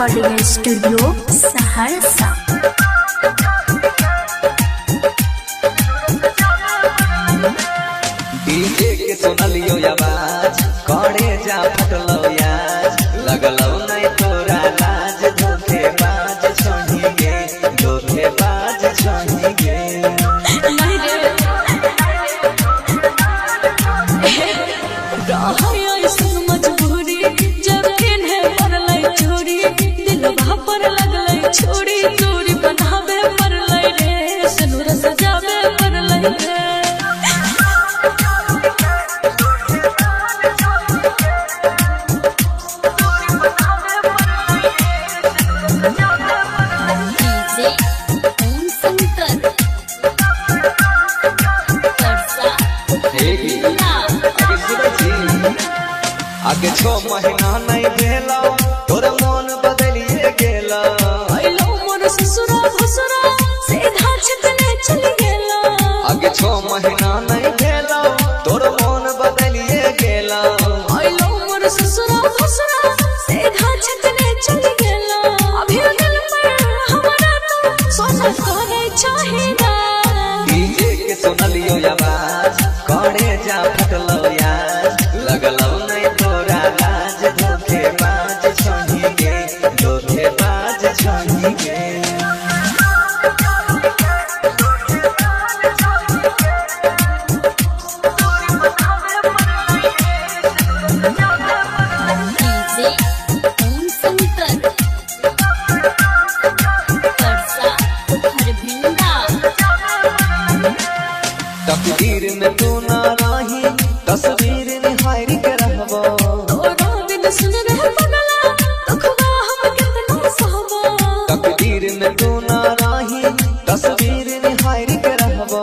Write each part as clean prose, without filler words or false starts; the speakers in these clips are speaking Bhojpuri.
Recording studio Saharsa. डीजे के सुनलियो आवाज करे जा फटलो याज लगलो नहीं तोरा लाज धोखेबाज छोही गे धोखेबाज छोही गे मजबूरी जब किन्हे पड़लै चोरी दिलवा पर लगलै छोरी चोरी बनावे पड़लै रे सनुर सजावे पड़लै रे आगे 6 महीना नहीं भेला तोर मन बदलिए गेला आइलो मोर ससुरा भसुरा सीधा छतने चल गेला आगे 6 महीना नहीं भेला तोर मन बदलिए गेला आइलो मोर ससुरा भसुरा सीधा छतने चल गेला अभी दिल पर हमारा तो सोना करे चाहिदा डीजे के सुनलियो आवाज करे जा फटलो याज लगलो नहीं तोरा लाज धोखेबाज छोही गे धोखेबाज छोही गे तकदीर में तू ना रही तस्वीर निहार के रहबो तोरा बिन सुन रह पगला दुखवा हम कितना सहबो तकदीर में तू ना रही तस्वीर निहार के रहबो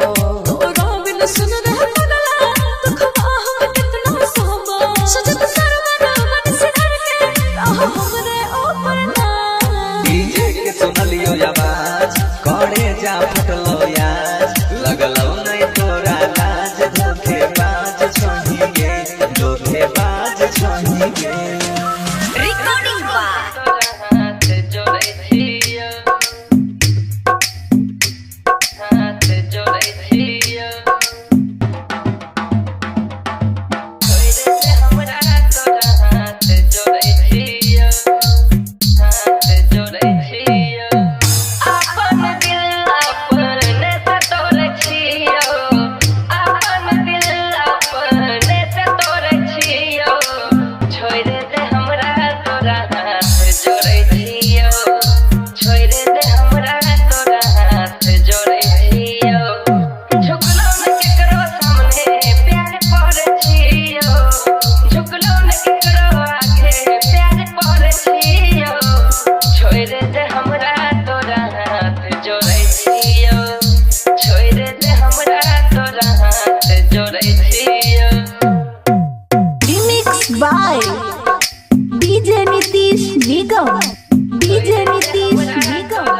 तोरा बिन सुन रह पगला दुखवा हम कितना सहबो सजत सरवर मन से डर के रह हमरे ऊपर ना डीजे के सुनलियो आवाज करे जा फटलो याज लगलो नहीं तोरा लाज धोखेबाज छोही गे धोखेबाज छोही गे recording by DJ Nitish Nigam DJ Nitish Nigam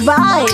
by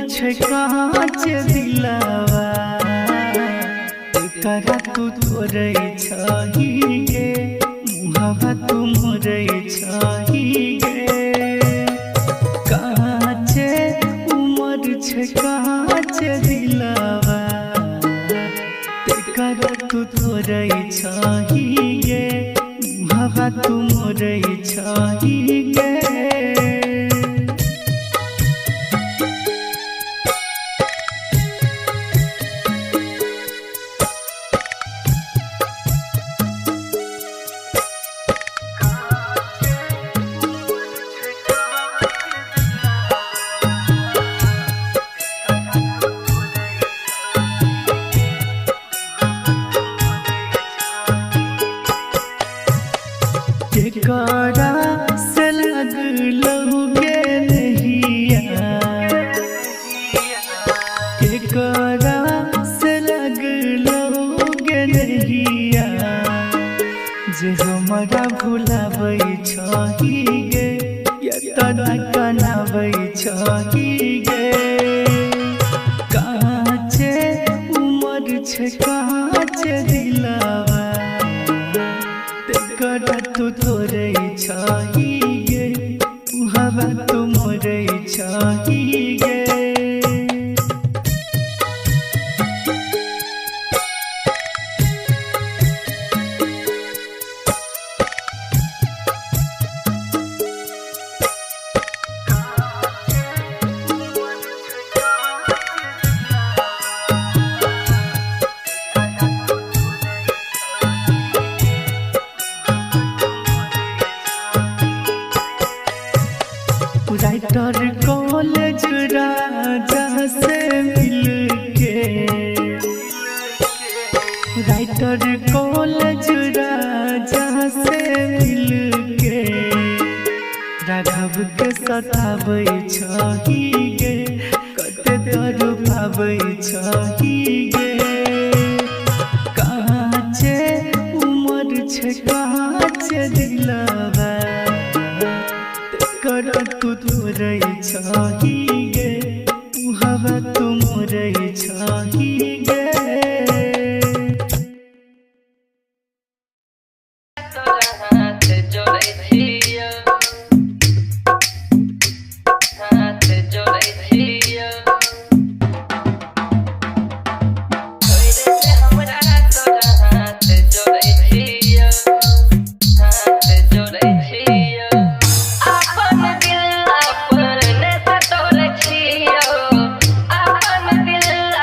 छे कांच दिलावा करा तू तोरे छही गे मुहावा तू मोरे छही गे कांचे उमर छे कांच दिलावा करा तू तोरे छही गे मुहावा तू मोरे छही गे केकरा से लगलहु गे नहिया केकरा से लगलहु गे नहिया जे हमरा भुलाबै छही गे तना कनाबै छही गे कांचे उमर छे कांच दिलावा करा तू तोरे छही गे हवा तू मोरे छही गे राइटर कॉलेज राजा से मिलके राइटर कॉलेज राजा से मिलके राघव के सताबै छही गे कते तड़पाबै छही गे कांचे उमर छे कांच दिलावा करा तू तोरे छही गे हवा तू मोरे छही गे अपन दिल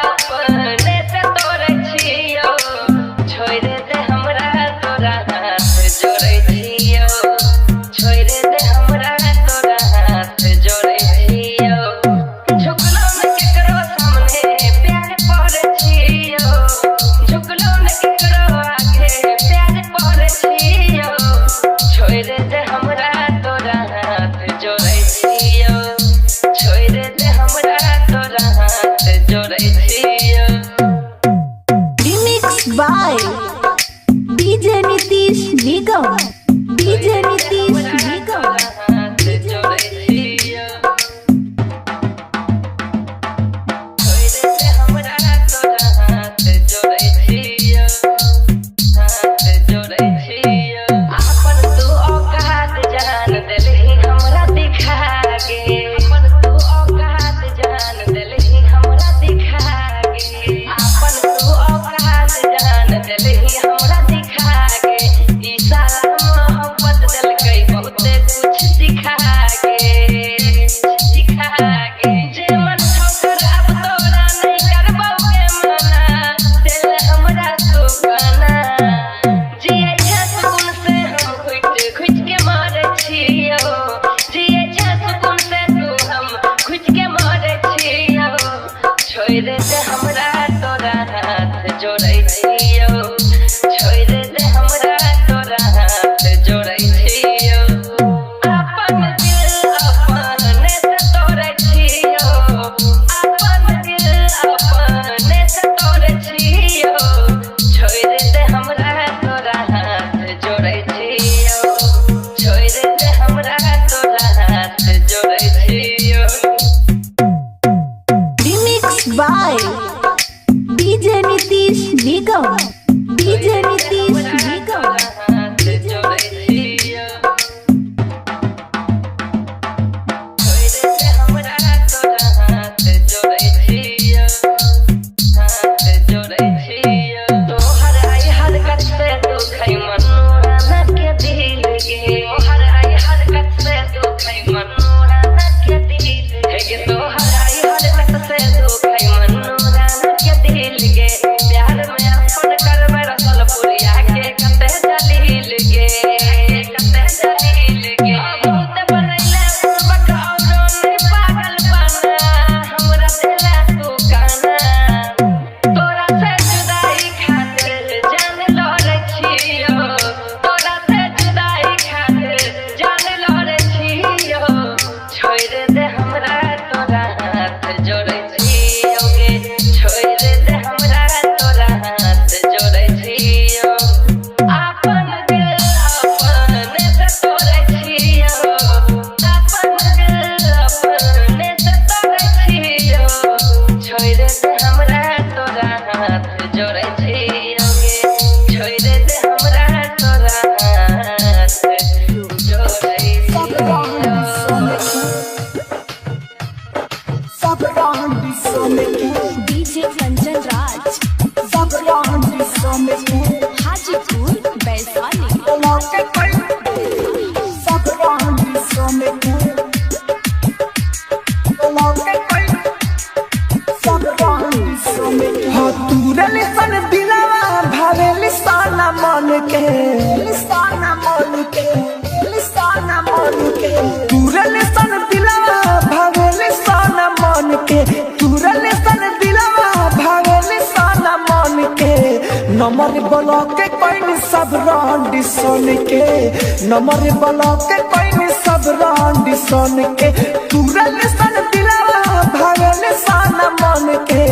तुरली सन दिलवा भावेली साना मन के साना मन के साना मन के तुरली सन दिलवा भावेली साना मन के तुरली सन दिलवा भावेली साना मन के नंबर ब्लॉक के कोई सब रांडी सोन के नंबर ब्लॉक के कोई सब रांडी सोन के तुरली सन दिलवा भावेली साना मन के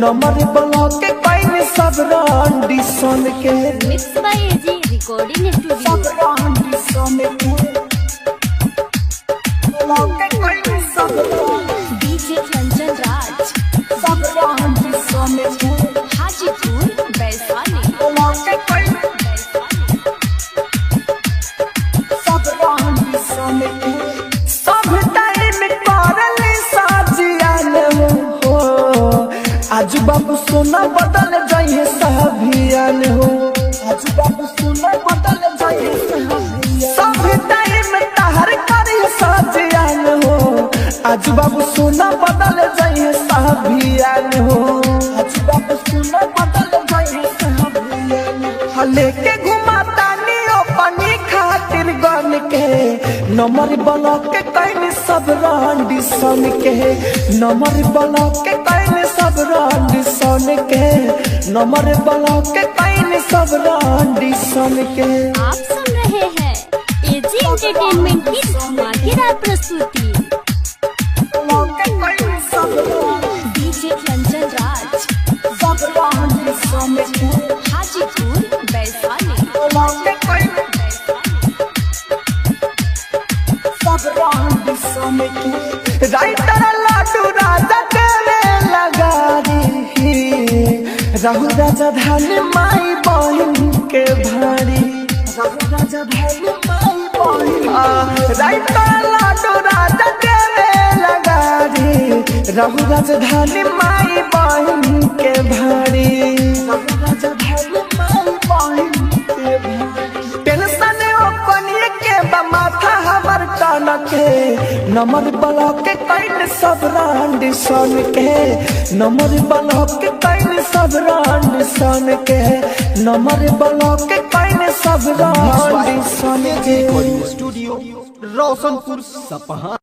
नंबर ब्लॉक के कोई सब रांडी सोन के मिक्स बाय एजी रिकॉर्डिंग सब स्टूडियो रांडी सोन के ब्लॉक के कोई सब डीजे कंचन राज सब रांडी सोन के हाजीपुर वैशाली ब्लॉक के कोई सब रांडी सोन के सब टाइम करले साजियान हो आज बाबू सोना बदल जाइए सभियान हो आज बाबू सोना बदल जाइए सभियान सब टाइम तहर करिए साजियान हो आज बाबू सोना बदल जाइए सभियान हो आज बाबू सोना बदल जाइए सभियान हो लेके घुमाता नियो पानी खातिर गन के नंबर ब्लॉक के कहीं सब रांडी सन के नंबर ब्लॉक के कहीं सब रांडी सन के नंबर ब्लॉक के कहीं सब रांडी सन के आप सुन रहे हैं एजी एंटरटेनमेंट की धमाकेदार प्रस्तुति ब्लॉक के कहीं सब डीजे कंचन राज सब रांडी सन के हाजीपुर वैशाली ब्लॉक के कहीं सब रांडी सन के राइटर लाडू राजा तेरे लगा दी राहु राजा धान माई बहन के भारी राहु राजा धान माई बहन राइटर लाडू राजा तेरे लगा दी राहु राजा धान माई बहन के भारी राहु राजा धान माई बहन के भारी टेंशन ओ कोनिए के बा माथा हमर टान के नंबर ब्लॉक के कहीं सब रांडी सन के नंबर ब्लॉक के कहीं सब रांडी सन के नंबर ब्लॉक के कहीं सब रांडी सन के स्टूडियो रोशनपुर सपहा।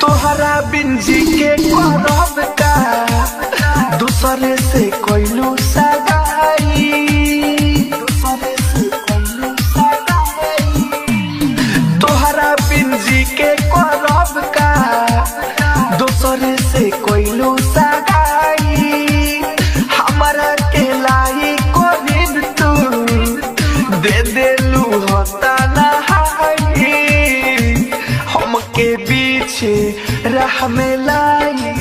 तोहरा बिंजी के करब का दूसरे से कोइलू सगाई दूसरे से कोइलू सगाई तोहरा बिंजी के करब का दूसरे से कोइलू सगाई हमारा के लाई कोरिन तू दे देलू होता ना हमके पीछे राह में लाई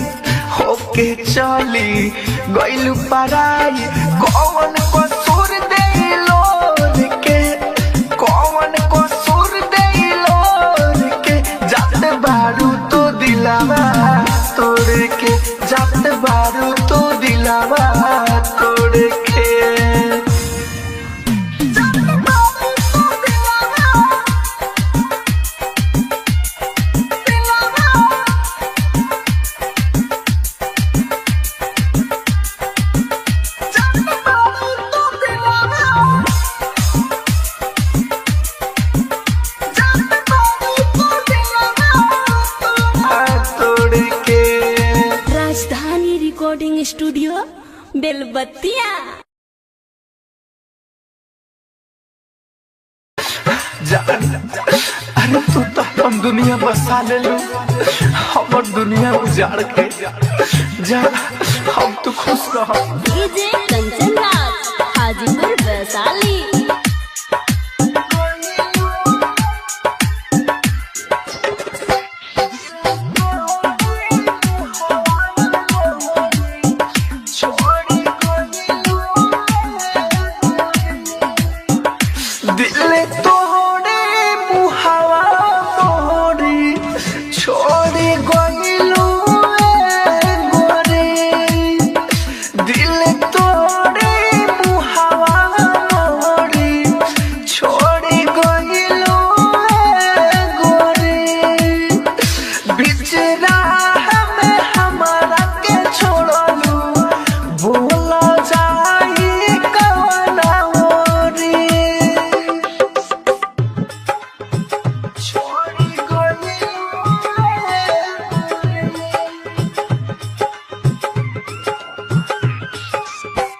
होके चली गइल पराई कौन को सुर दे लोर के कौन को सुर दे लोर के जात बारू तो दिलावा तोड़ के जात बारू तो दिलावा तोड़ के राजधानी रिकॉर्डिंग स्टूडियो बेलबत्तिया अरे तू तो हम दुनिया बसा ले लू हमर दुनिया उजाड़ के जा हम तो खुश रह। डीजे कंचन राज हाजीपुर वैशाली। दिल तोड़े मुहावा मोरी छोड़ी गइलू गोरे। दिल तोड़े मुहावा मोरी छोड़ी गइलू गोरे। बीच राह में हमारा के छोड़लू बोला जाई कवना ओरी।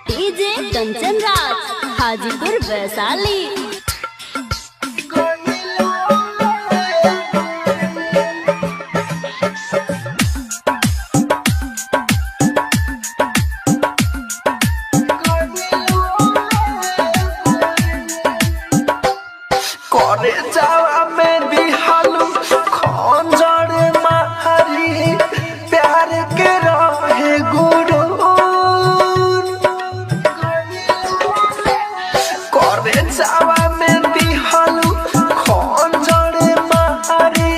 डीजे कंचन राज हाजीपुर वैशाली। करे जावा में दिहालू खंजर मारी प्यार के रहे गुरु। करे जावा में दिहालू खंजर मारी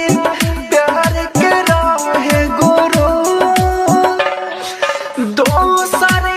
प्यार के रहे गुरु। दोसरे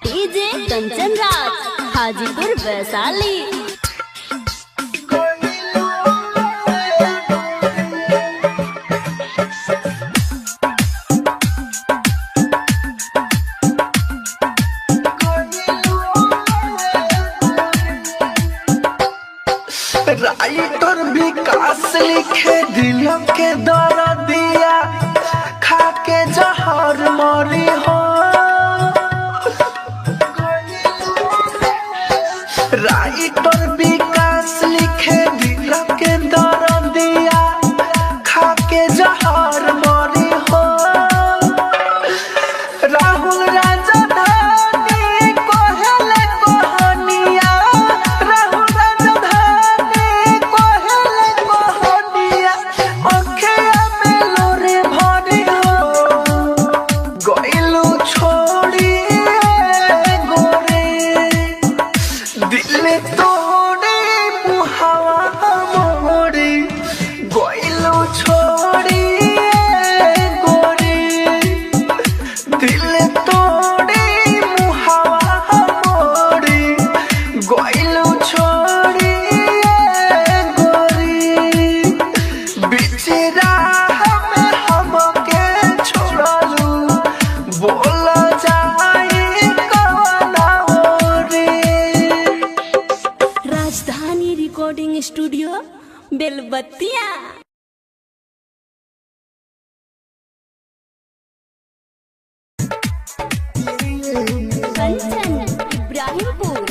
डीजे कंचन राज हाजीपुर वैशाली। राइटर विकास लिखे दिल के दर्द दिया खा के जहर मरी हो। राइटर विकास लिखे दिल के दर्द दिया खा के जहर मरी हो। राहुल राजधानी कोहले कोहनिया। राहुल राजधानी कोहले कोहनिया। अखिया में लोरे भरी हो गइलू छोड़ी गोरे। दिल तोड़े मुहावा मोरी गइलू छोड़ी गोरे। दिल तोड़े मुहावा मोरी गइलू छोड़ी गोरी। बीच राह में हमके छोड़लू बोला जाई कवना ओरी। राजधानी रिकॉर्डिंग स्टूडियो बेलबत्तिया। कंचन इब्राहिमपुर।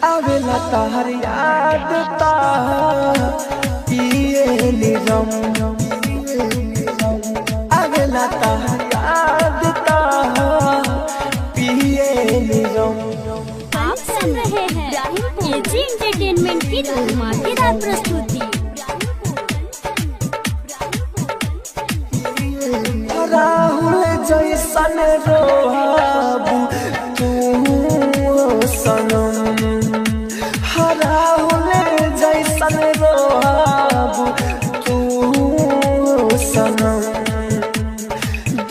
आवेला तार याद ता पिए निरम। धमाकेदार प्रस्तुति। राहुल जैसन रोहाबू तू सनम, राहुल जैसन रोहाबू तू सनम,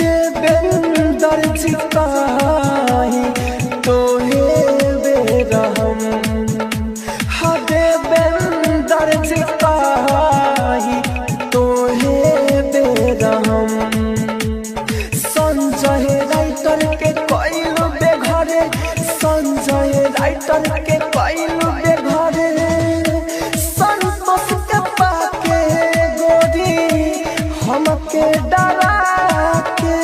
देवेंदर जी काही तोहे बेरहम, देवेंदर जी काही तोहे बेरहम, संजय राइटर के कोइलू बेघरे, संजय राइटर के कोइलू बेघरे, संतोष के पाके गोरी हमके डरा के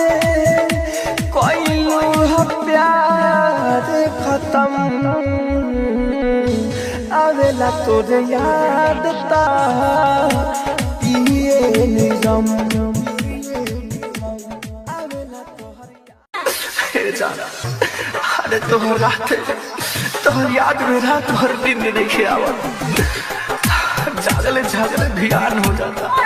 कोइलू है प्यार खत्म, आवेला तोर याद ता पिए निरम। अरे तोहर रात तोहर याद में रात भर दिन नहीं आवत, जागले जागले ध्यान हो जाता।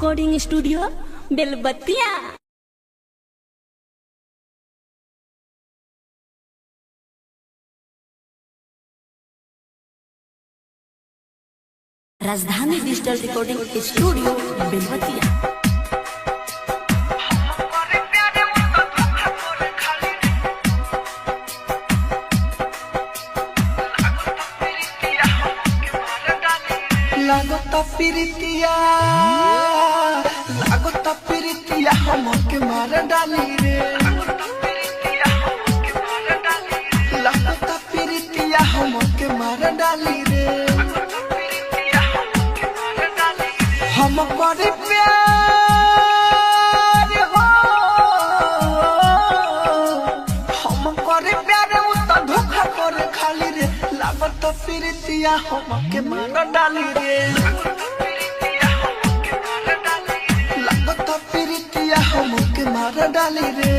रिकॉर्डिंग स्टूडियो बेलबत्तिया। राजधानी डिजिटल रिकॉर्डिंग स्टूडियो बेलबत्तिया। लागता प्रीतिया हमके मार डाली रे। लागता प्रीतिया हमके मार डाली रे। हम करे प्यार हो, हम करे प्यार उ त धोखा करे खाली रे। लागता प्रीतिया हमके मार डाली रे। लागता प्रीतिया हमके मार डाली रे।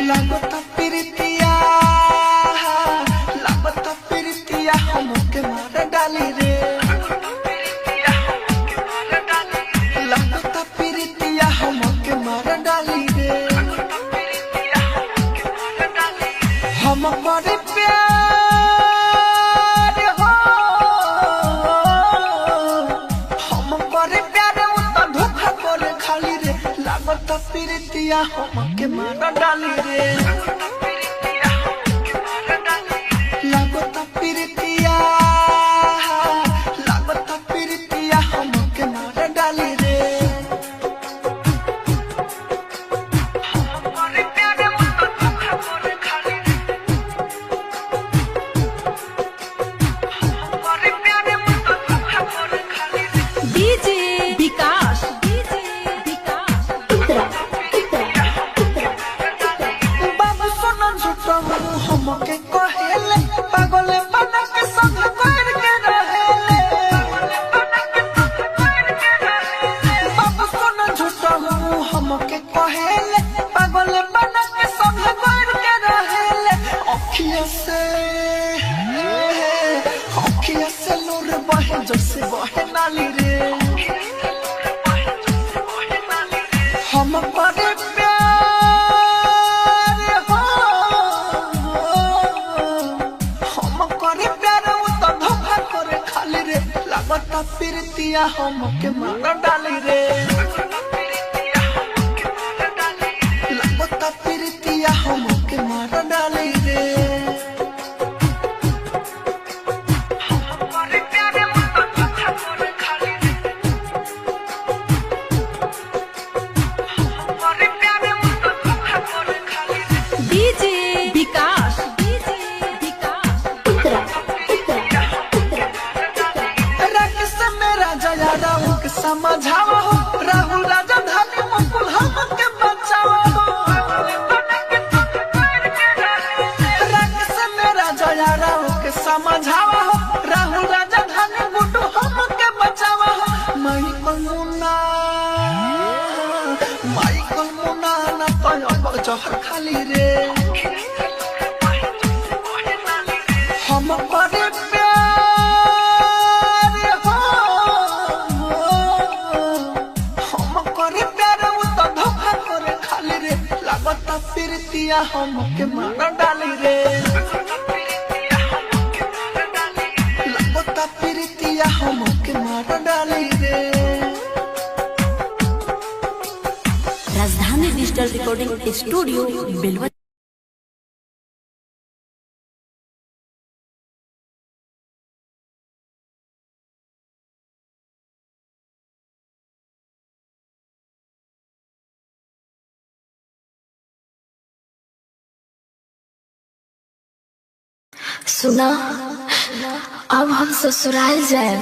लागता प्रीतिया हमके मार डाली रे। लागता प्रीतिया हमके मार डाली रे। हम करे प्यार हो, हम करे प्यार उ त धोखा करे खाली रे। लागता प्रीतिया हमके मार डाली रे। लागता प्रीतिया हमके मार डाली रे। डीजे विकास बाबू सोना झूठा हमके कहेले पागल बना के संग कर के रहेले। बाबू सोना झूठा हमके कहेले पागल बना के संग कर के रहेले। अखिया से लोर बहे जैसे बहे नाली रे। हम करे प्यार हो, हम करे प्यार उ त धोखा करे खाली रे। लागता प्रीतिया हमके मार डाली रे। लागता प्रीतिया हमके मार डाली रे। डीजे विकास राकेश मेरा जया राहु के समझावा हो। राहुल राजा धानी मुकुल हमके बचावा हो। राकेश मेरा जया राहु के समझावा हो। राहुल राजा धानी गुड्डू हमके बचावा हो। माई कमुना ना तो जहर खाली रे। हम करे प्यार हो, हम करे प्यार उ त धोखा करे खाली रे। लागता प्रीतिया हमके मार डाली रे। लागता प्रीतिया हमके मार डाली रे। राजधानी डिजिटल रिकॉर्डिंग स्टूडियो बेलबत्तिया। सुना, अब हम ससुराल जाए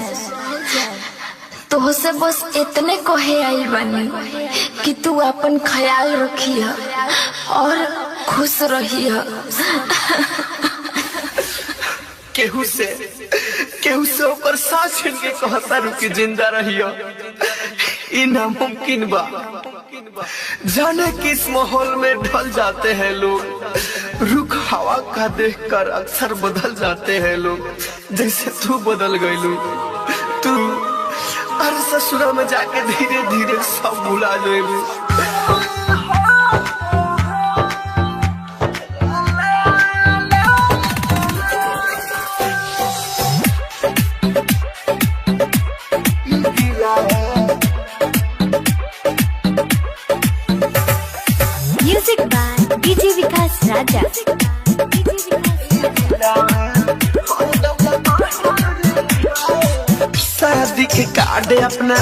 तो से बस इतने कहे आई बनी कि तू अपन ख्याल रखिए और खुश रहिए। केहू से ओकर सांस छीन के कहता रुकी जिंदा रहियो। ई नामुमकिन बा। जाने किस माहौल में ढल जाते हैं लोग। रुख हवा का देखकर अक्सर बदल जाते हैं लोग। जैसे तू बदल गईलू। ससुरा में जाके धीरे धीरे सब भुला जाएगी। म्यूजिक बाय डीजे विकास राजा। शादी के कार्ड अपना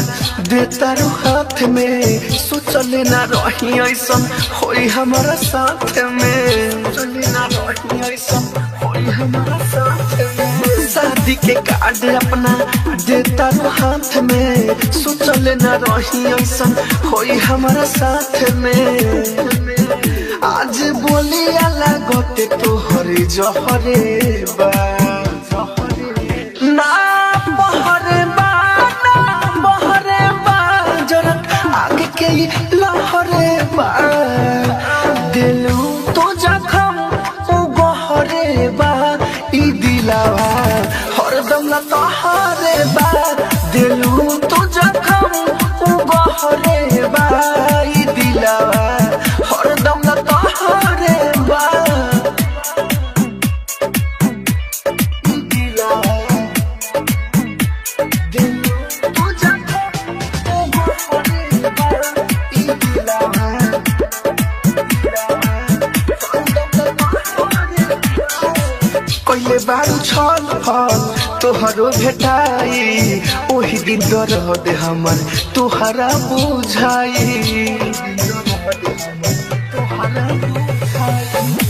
देता रू हाथ में, सोचले ना रही ऐसन होई हमारा साथ में, सोचले ना रही ऐसन होई हमारा साथ में। शादी के कार्ड अपना देता रू हाथ में, सोचले ना रही ऐसन होई हमारा साथ में। आज बोली अलग होते तो हरे जहरे बा ना बहरे बा, ना बहरे बा, जरत आगे के लहरे बा। दिलू तो जखम ओ गहरे बा, ई दिलावा हरदम ना तहरे बा। दिलू तो जखम ओ गहरे बा, ई दिलावा हरदम ना तहरे बा। कइले बारू छल फल तोहरो भेटाई, ओही दिन दर्द हमर तोहरा बुझाई।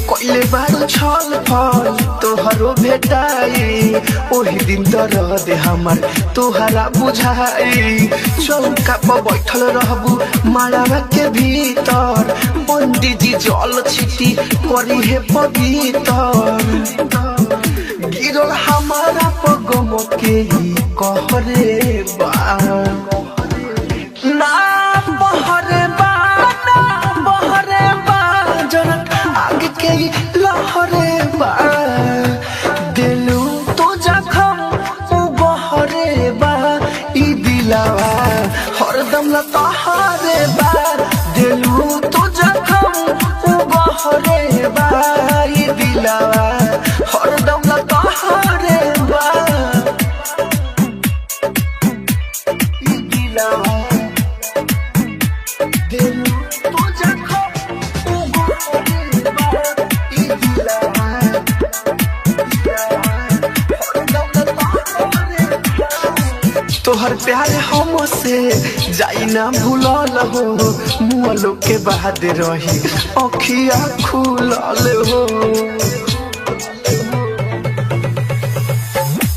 कइले बारू छल फल तोहरो भेटाई, ओही दिन दर्द हमर तोहरा बुझाई। चौका पर बैठल रहबू मालावा के भीतर, पंडित जी जल छिटी करी है पवित्र। गिरल हमारा पगम के ही कहरे बा ना बहरे बा, ना बहरे बा, जरत आगे के ही लहरे बा। दिलू तो जखम ओ गहरे बा, ई दिलावा हरदम ला तहरे बा। दिलू तो जखम ओ गहरे बा, ई दिलावा हरदम ला तहरे बा। ई दिलावा दिलू तो जखम ओ गहरे बा, ई दिलावा तोहर प्यार हमसे जाई ना भूलल हो, मुअलो के बाद रही अखिया खुलल हो।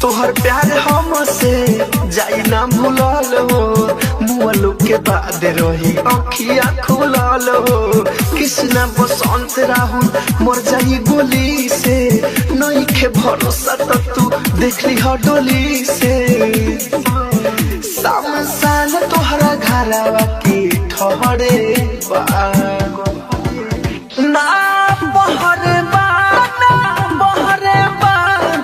तोहर प्यार हमसे जाई ना भूलल हो, मुअलो के बाद रही अखिया खुलल हो। कृष्णा बसंत राहुल मर जाई गोली से, नहीं के भरोसा तो तू देखली हो डोली से। सामसान तोहरा घरवा की ठहरे बा ना बहरे बा, ना बहरे बा,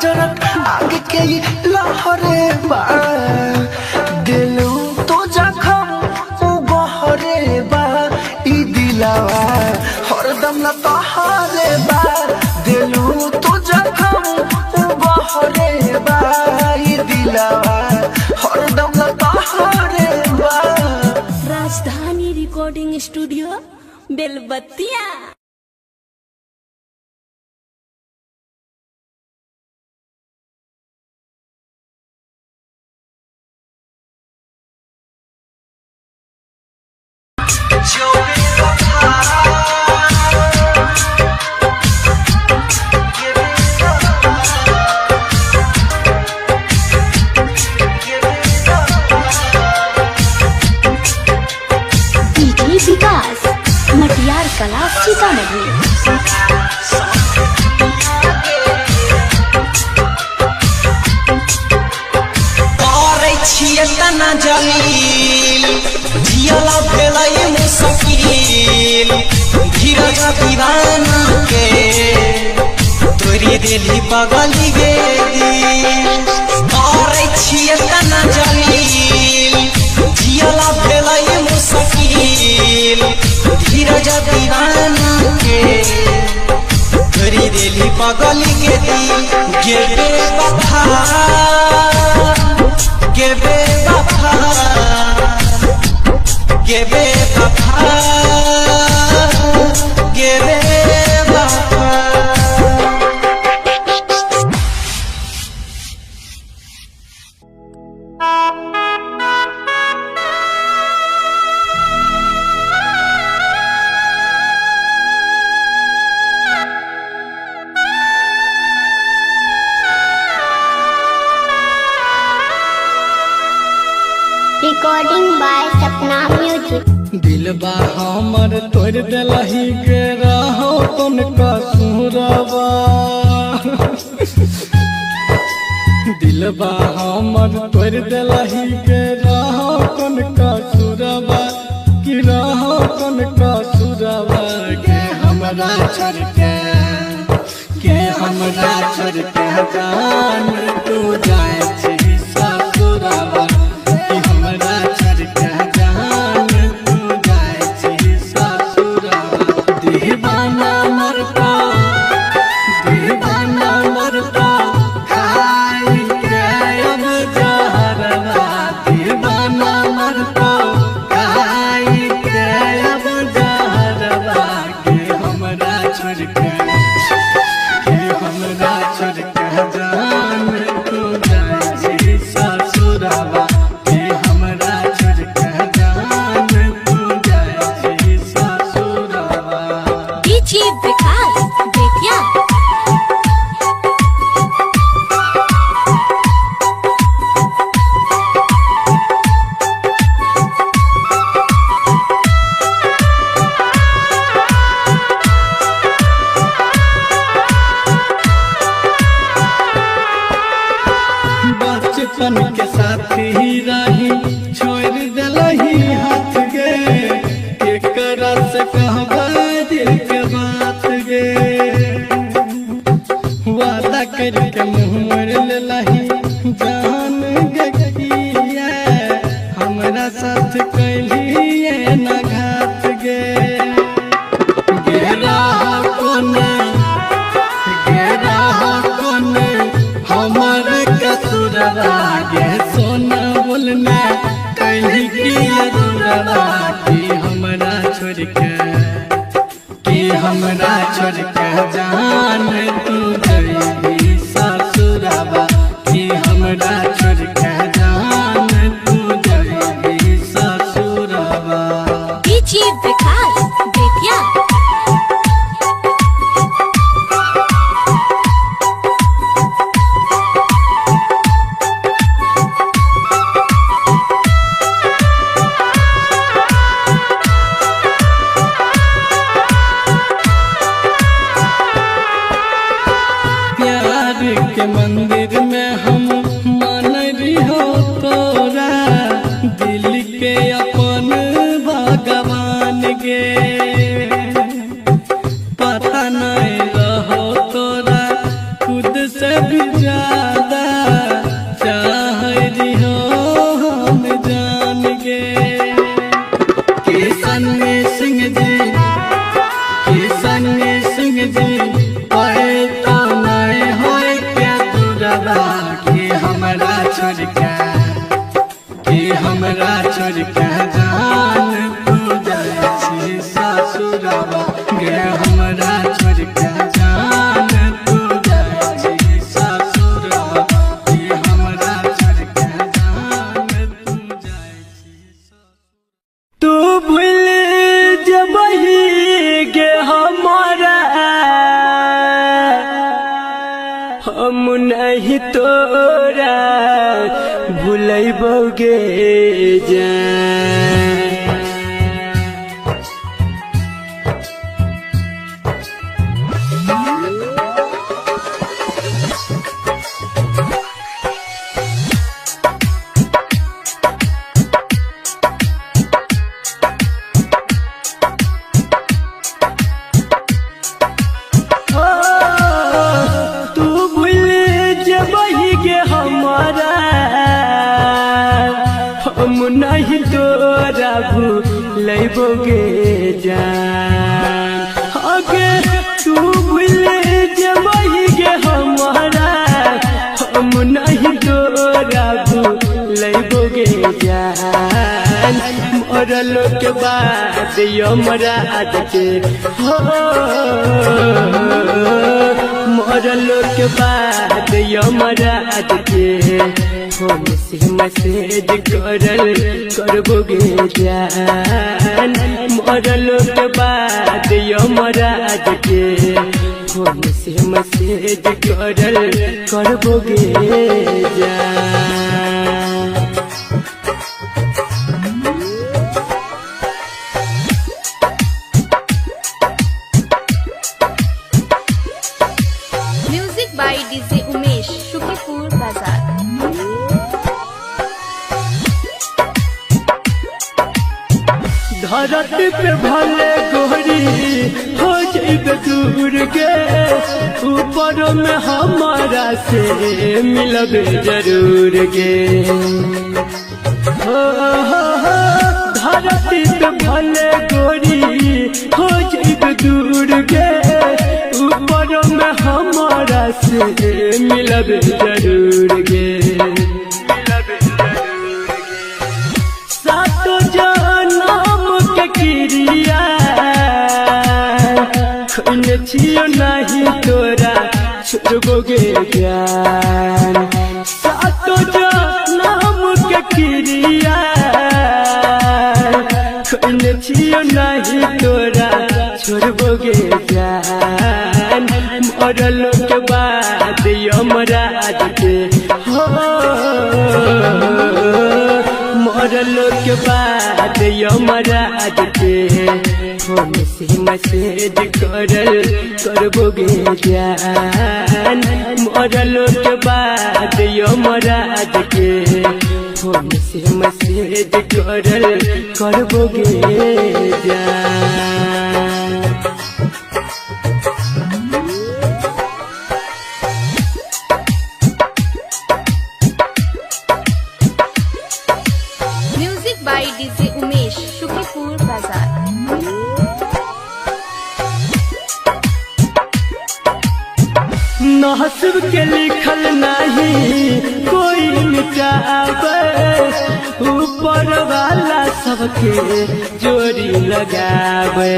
जरत आगे के लहरे बा। दिलू तो जखम ओ गहरे बा, ई दिलावा हरदम ना तहरे बा। दिलू तो जखम ओ गहरे बा, ई दिलावा हरदम ना तहरे बा। राजधानी रिकॉर्डिंग स्टूडियो बेलबत्तिया। डीजे विकास मटियार कला सीतामढ़ी। तना जलील जियला भेलै मुश्किल, धीरज दीवाना के तोरी दिली बगली गेली। और छिए तना जलील पगली के दिल गे बेवफा गे बेवफा गे बेवफा गे बेवफा। Recording by Sapna Music. दिलबा हमर तोड़ दिलही के रहो तुम कसूरबा दिलबा हमर तोड़ दिलही के रहो तुम कसूरबा कि रहो तुम कसूरबा के हमरा छोड़ के हमरा छोड़ के जान तू जाए छी ससुरबा कि हमरा छोड़ के जान तू जाए छी ससुरबा। दीवाना मरता खाई के अब जहरवा दीवाना मरता खाई के अब जहरवा के हमरा छोड़ के हमरा छोड़ के जान तू जाए छी ससुरबा के हमरा छोड़ के जान तू जाए छी ससुरबा। डीजे विकास बेतिया। बचपन के साथी रही छोड़ दिलही हाथ गे एकरा से कहबा दिल के बात गे वादा करके मुँह मोड़ लेलही जान गकिया हमरा साथ कैलिए न घात गे गेरा कोने हमर कसूरबा गे सोना बोलना कहीं की अधूरबा कि हमरा छोड़ के जान तू जाई ससुरबा कि हमरा छोड़ के जान तू जाई ससुरबा। डीजे विकास बेतिया। प्यार के मंदिर में हम मान रही तोरा दिल के अपन भगवान गे पता नहीं रहो तोरा खुद से भी ज्यादा चाह रही हो हम जान गे किशन सिंह जी पाए तो नहीं होए क्या दूरबा कि हमरा छोड़ के जान तू जाए छी ससुरबा गे हमरा छोड़ के जान तू जाए छी ससुरबा कि हमरा छोड़ के जान तू जाए छी ससुरबा। तू भूल जबही गे हमारा हम नहीं तोरा भूलैबोगे जान। नहीं तोरा भूलैबोगे जान अगे तू भूल जबही जान मरलो के बाद यमराज के हो मरलो के बाद यमराज के फोन से मैसेज करबोगे जान मरलो के बाद यमराज के फोन से मैसेज करबोगे जान। Music by DJ Umesh Shukripur Bazar. धरती पे भले गोरी हो जाइबे दूर के ऊपर में हमारा से मिलबे जरूर के हो धरती पे भले गोरी हो जाइबे दूर के ऊपर में हमारा से मिलबे जरूर के सातो जनम के क्रिया खोने छियो नहीं तोरा छोड़बोगे ज्ञान सातो जनम के क्रिया खोने छियो नहीं तोरा छोड़बोगे ज्ञान मरलो के बाद यमराज के हो मरलो के बाद यमराज के फोन से मैसेज करबोगे जान मरलो के बाद यमराज के फोन से मैसेज करबोगे जान। Music by DJ Umesh Shukripur Bazar. नसीब के लिखल नहीं कोई मिटावे ऊपर वाला सबके जोड़ी लगावे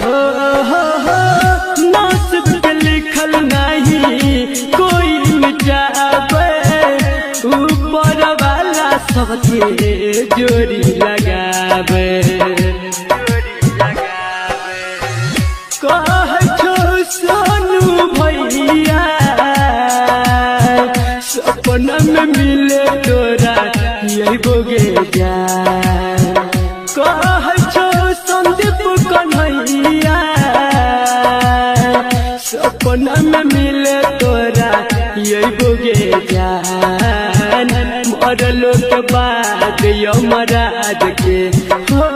हो नसीब के लिखल नहीं कोई मिटावे ऊपर वाला सबके जोड़ी लगावे कह सोनू भैया सपना में मिले तोरा यही बोगे जान कह संदीप कन्हैया सपना में मिले तोरा यही बोगे जान मरलो के बाद यमराज के हो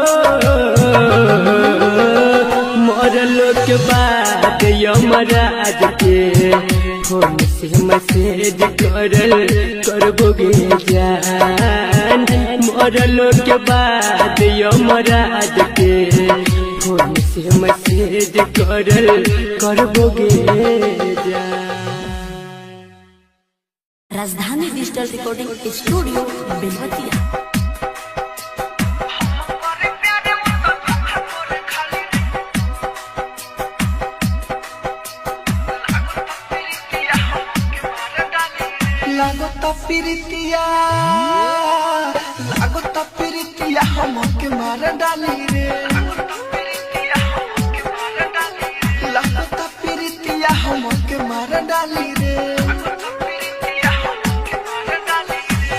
मरलो के बाद यमराज के फोन से मैसेज करबोगे जान मरलो के बाद यमराज के फोन से मैसेज करबोगे जान। राजधानी डिजिटल रिकॉर्डिंग स्टूडियो बेलवतिया। लागता प्रीतिया हमके मार डाली रे लागता प्रीतिया हमके मार डाली रे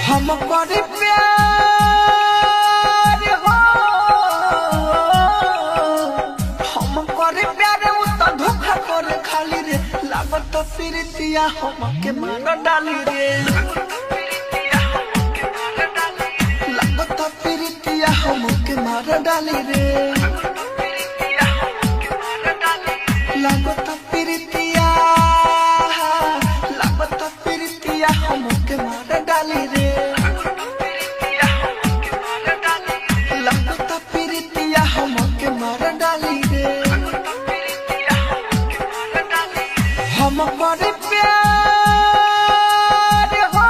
हम करे प्यार हो हम करे प्यार उ तो धोखा करे खाली रे लागता प्रीतिया हमके मार डाली रे लागता प्रीतिया हमके मार डाली रे लागता प्रीतिया हमके मार डाली रे लागता प्रीतिया हमके मार डाली रे हम करे प्यार हो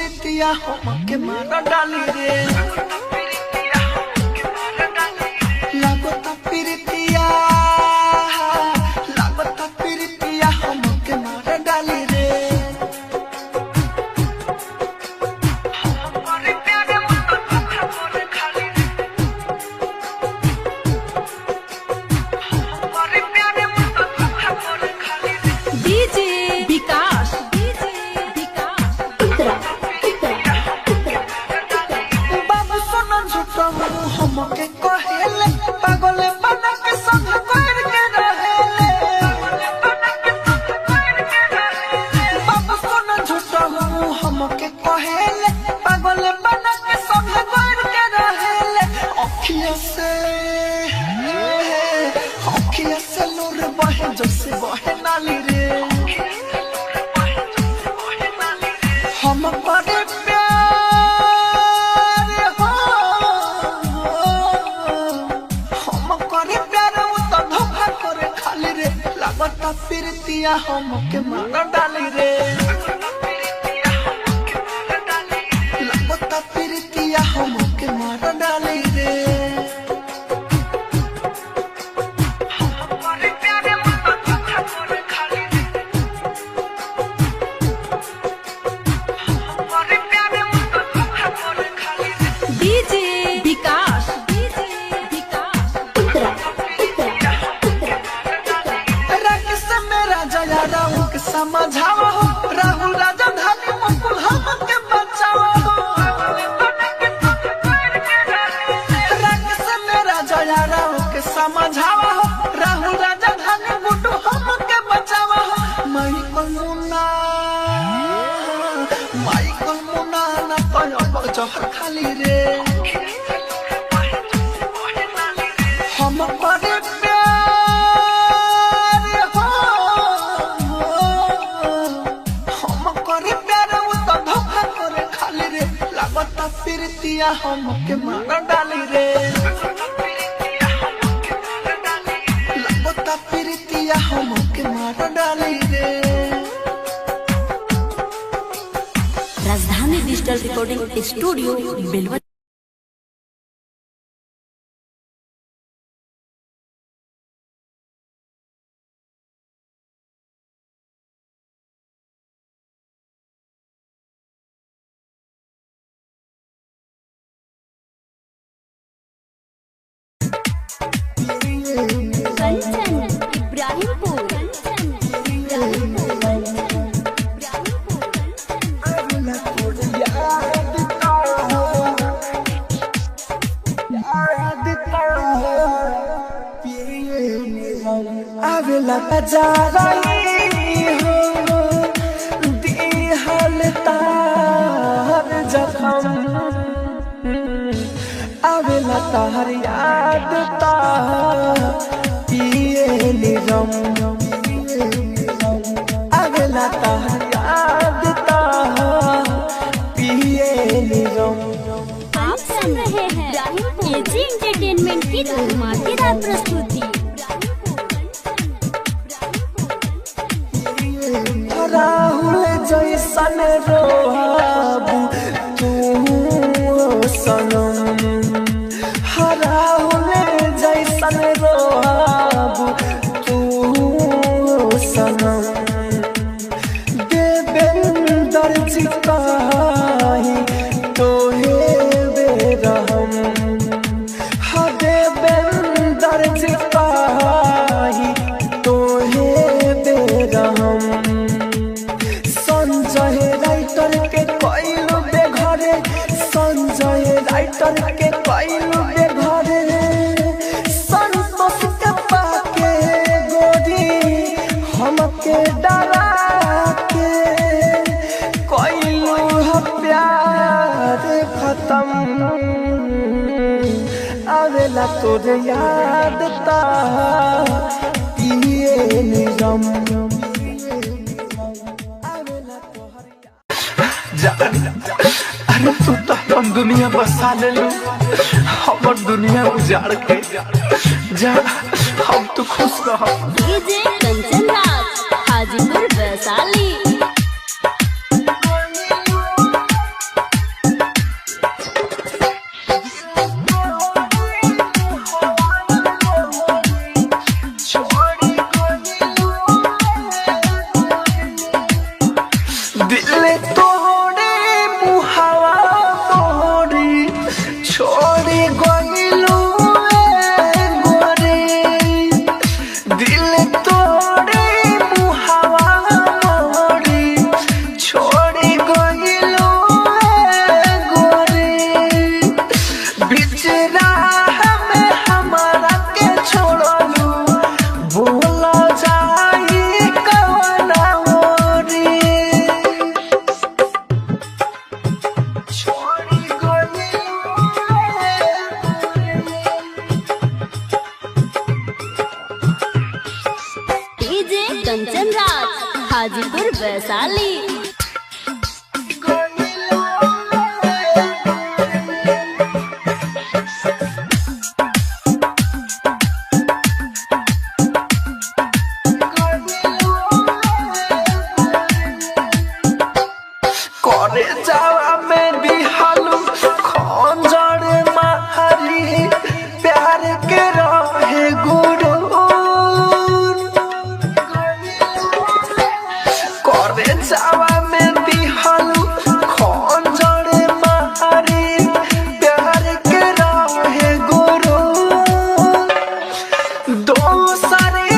प्रीतिया हमके मार डाली रे लागता प्रीतिया हमके मार डाली रे हमके कहेले पागल बना के संग कर के रहेले बाबू सोना झूठा हूँ हमके कहेले पागल बना के संग कर के रहेले अखियाँ से लोर बहे जैसे बहे नाली रे हम बड़े लागता प्रीतिया हमके मार डाली रे लागता प्रीतिया हमके मार डाली रे डीजे विकास राहु के समझावा हो राहुल राजा धानी मुकुल हमके बचावा हो रंग से मेरा जया राहु के समझावा हो राहुल राजा धानी गुड्डू हमके बचावा हो माइकल मुना ना कयो जहर खाली रे हम बड़े प्रीतिया हमके मार डाली रे लागता प्रीतिया हमके मार डाली रे राजधानी डिजिटल रिकॉर्डिंग स्टूडियो बेलवा। आवेला बजा रही हो दिहल तार जखम आवेला तार याद ता पिए निरम आवेला तार याद ता पिए निरम। आप सुन रहे हैं एजी एंटरटेनमेंट की धमाकेदार प्रस्तुति। राहुल जैसन रोहाबू तू सनम राहुल जैसन रोहाबू तू सनम देवेंदर जी कही तोहे बेरहम देवेंदर जी कही तोहे बेरहम संजय राइटर के कोइलू बेघरे संजय राइटर के कोइलू बेघरे संतोष के पाके गोरी हमके डरा के कोइलू प्यार खत्म आवेला तोरे याद ता पिए निरम अरे तू तो हम दुनिया बसा ले लू हमर दुनिया उजाड़ के जा हम तो खुश रह। डीजे कंचन राज हाजीपुर वैशाली। कंचन राज हाजीपुर वैशाली। करे जावा में दिहालू खंजर मारी प्यार के रहे गुरु करे जावा में दिहालू खंजर मारी प्यार के रहे गुरु दोसरे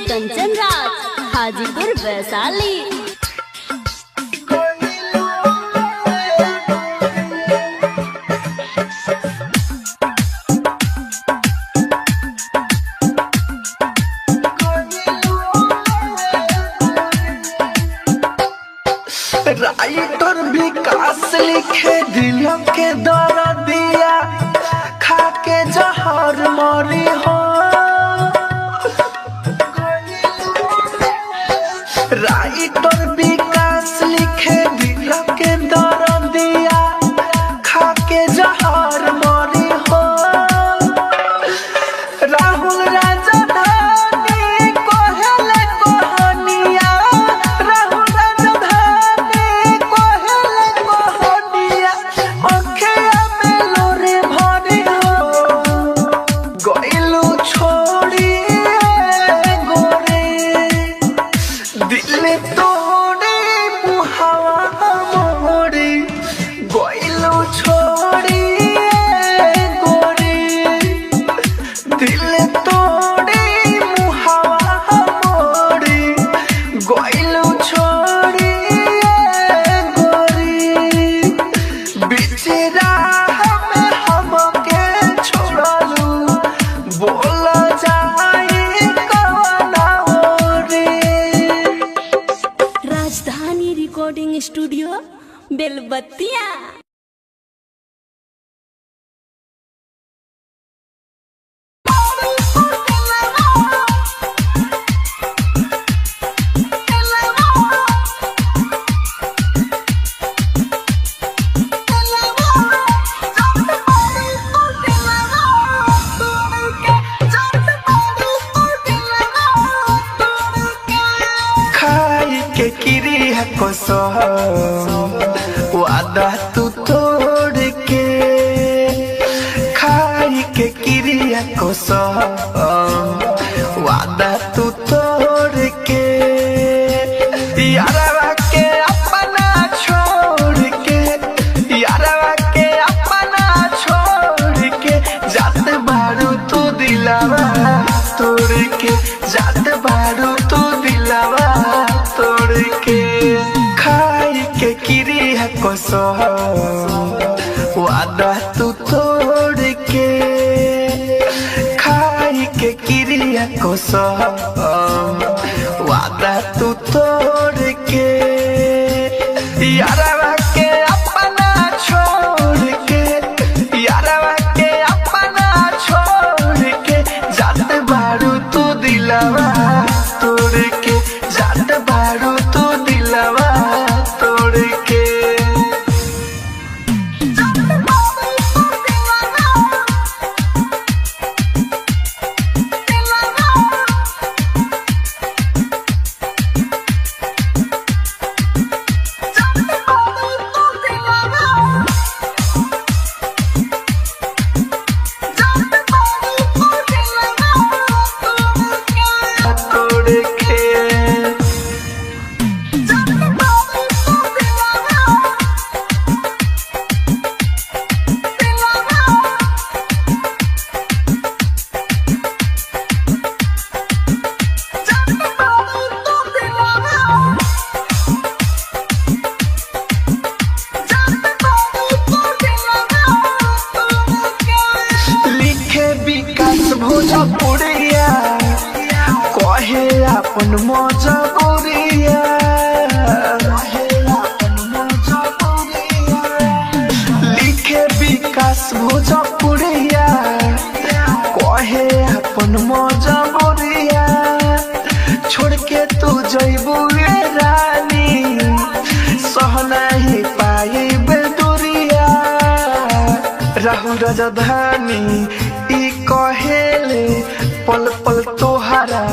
कंचन राज हाजीपुर वैशाली। राइटर विकास लिखे दिल के दर्दिया खा के जहर मरी हो राइटर विकास लिखे दिल के दर्दिया खा के जहर मरी हो राहुल राजधानी कोहले कोहनिया राहुल राजधानी कोहले कोहनिया अखिया में लोरे भरी हो गइलू छोड़ी गोरे दिल तोड़े मुहावा मोड़े गइलू छोड़ी गोरे दिल तोड़े मुहावा मोड़े गइलू छोड़ी गोरी बिचरा में हमके छोड़लू बोल जाए कवना रे। राजधानी रिकॉर्डिंग स्टूडियो बेलबत्तिया। खाई के किरिया को वादा तू तोड़ के खाई के किरिया को वादा तू तोड़ के यारवा के अपना छोड़ के यारवा के अपना छोड़ के जात बारू तू दिलावा तोड़ के जात बारू तू दिलावा तोड़ के खाई के किरिया को वादा तू तोड़ के खाई के किरिया को वादा तू तोड़ के यारवा के अपना छोड़ के यारवा के अपना छोड़ के जात बारू तू दिलावा तोड़ के जात बारू तू दिलावा तोड़ के अपन मजबूरिया लिखे विकास भोजपुरिया कहे अपन मजबूरिया छोड़ के तू जइबू रानी सह नहीं पाई बेदुरिया राहु राजधानी ई कहेले पल पल तोहरा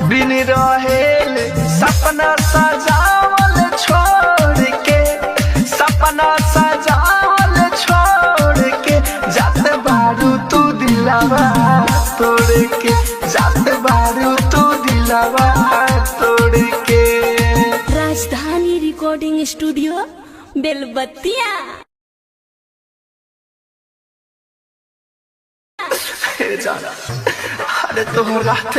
बिन रहेले सपना सजावल छोड़ के सपना सजावल छोड़ के जात बारू तू दिलावा तोड़ के जात बारू तू दिलावा तोड़ के। राजधानी रिकॉर्डिंग स्टूडियो बेलबत्तिया। अरे तोहर रात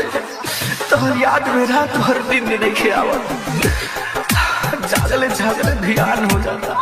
तोहर याद में रात भर दिन नहीं आवत जागले जागले ध्यान हो जाता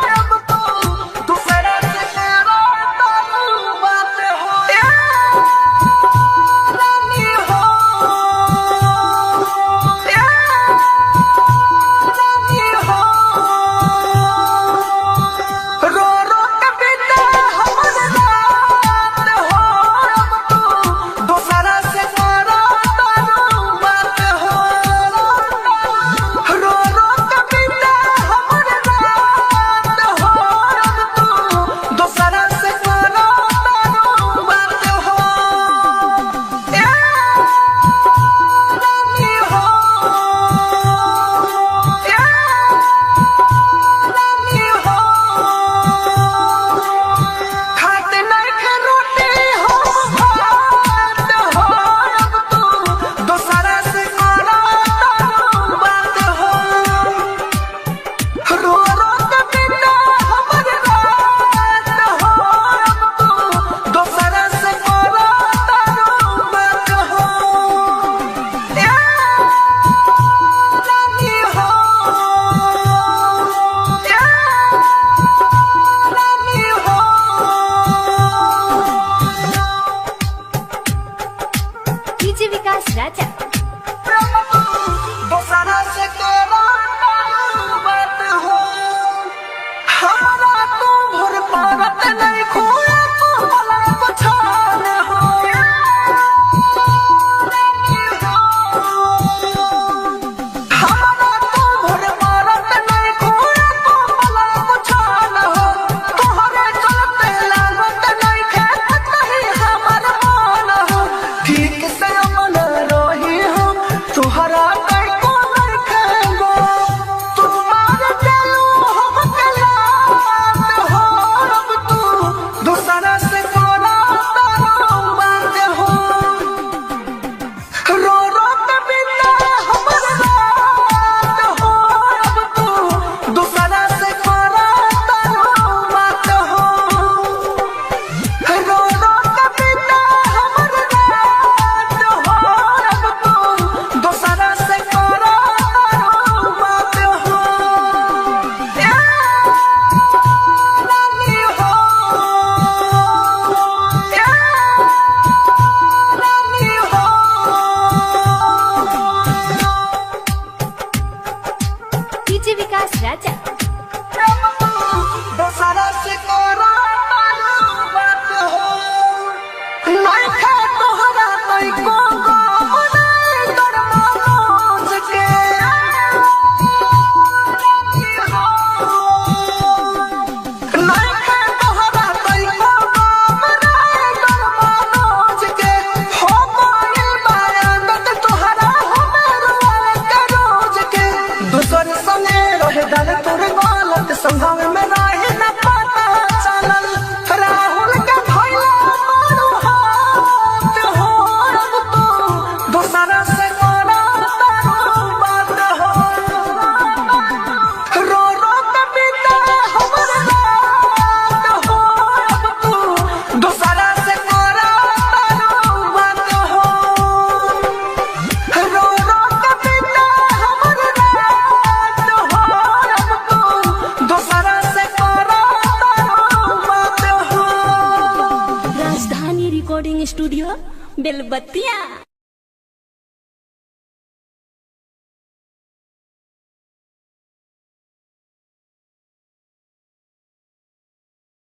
स्टूडियो बेलबत्तिया।